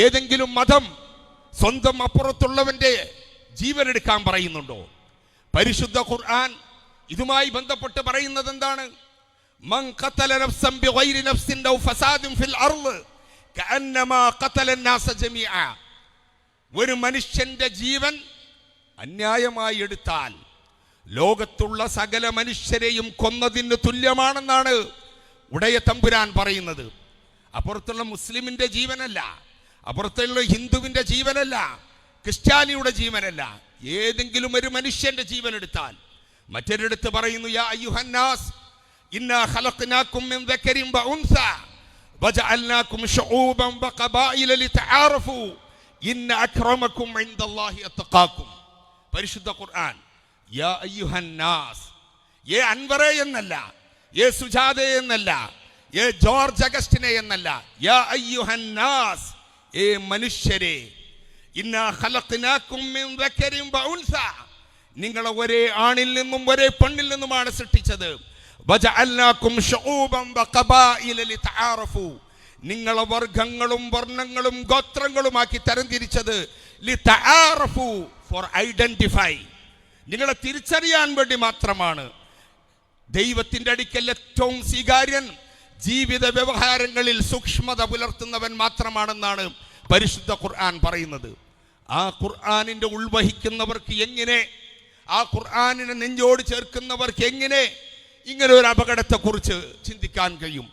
ഏതെങ്കിലും മതം സ്വന്തം അപ്പുറത്തുള്ളവന്റെ ജീവൻ എടുക്കാൻ പറയുന്നുണ്ടോ? പരിശുദ്ധ ഖുർആൻ ഇതുമായി ബന്ധപ്പെട്ട് പറയുന്നത് എന്താണ്? മൻ ഖതല നഫ്സൻ ബിഗൈരി നഫ്സിൻ ഔ ഫസാദിൻ ഫിൽ അർള് കഅന്നമാ ഖതല അന്നാസ ജമീഅ. ഒരു മനുഷ്യന്റെ ജീവൻ അന്യായമായി എടുത്താൽ ലോകത്തുള്ള സകല മനുഷ്യരെയും കൊന്നതിന് തുല്യമാണെന്നാണ് ഉടയ തമ്പുരാൻ പറയുന്നത്. അപ്പുറത്തുള്ള മുസ്ലിമിന്റെ ജീവനല്ല, അപ്പുറത്തുള്ള ഹിന്ദുവിന്റെ ജീവനല്ല, ക്രിസ്ത്യാനിയുടെ ജീവനല്ല, ഏതെങ്കിലും ഒരു മനുഷ്യന്റെ ജീവൻ എടുത്താൽ. മറ്റൊരിടത്ത് പറയുന്നു, യാ അയ്യുഹന്നാസ് ഇന്നാ ഖലഖനാകും മിൻ ദക്കരിൻ വഉൻസ വജഅൽനാകും ശുഊബൻ വഖബായില ലിതആറഫു ഇന്ന അക്രമകും ഇൻദല്ലാഹി അത്ഖാകും. പരിശുദ്ധ ഖുർആൻ യാ അയ്യുഹന്നാസ്, ഏ അൻവറേ എന്നല്ല, ഏ സുജാതെ എന്നല്ല, ഏ ജോർജ് അഗസ്റ്റിനെ എന്നല്ല, യാ അയ്യുഹന്നാസ്, ഏ മനുഷ്യരെ, ഇന്നാ ഖലഖനാകും മിൻ ദക്കരിൻ വഉൻസ, നിങ്ങളെ ഒരേ ആണിൽ നിന്നും ഒരേ പെണ്ണിൽ നിന്നുമാണ് സൃഷ്ടിച്ചത്. വജഅൽനാകും ശുഊബൻ വഖബായില ലിതആറഫു, നിങ്ങളെ വർഗങ്ങളും വർണ്ണങ്ങളും ഗോത്രങ്ങളുമാക്കി തരംതിരിച്ചത് ലിതആറഫു, ഫോർ ഐഡന്റിഫൈ, നിങ്ങളെ തിരിച്ചറിയാൻ വേണ്ടി മാത്രമാണ്. ദൈവത്തിന്റെ അടുക്കൽ ഏറ്റവും സ്വീകാര്യൻ ജീവിത വ്യവഹാരങ്ങളിൽ സൂക്ഷ്മത പുലർത്തുന്നവൻ മാത്രമാണെന്നാണ് പരിശുദ്ധ ഖുർആൻ പറയുന്നത്. ആ ഖുർആനിന്റെ ഉൾവഹിക്കുന്നവർക്ക് എങ്ങനെ, ആ ഖുർആനിനെ നെഞ്ചോട് ചേർക്കുന്നവർക്ക് എങ്ങനെ ഇങ്ങനെ ഒരു അപകടത്തെക്കുറിച്ച് ചിന്തിക്കാൻ കഴിയും?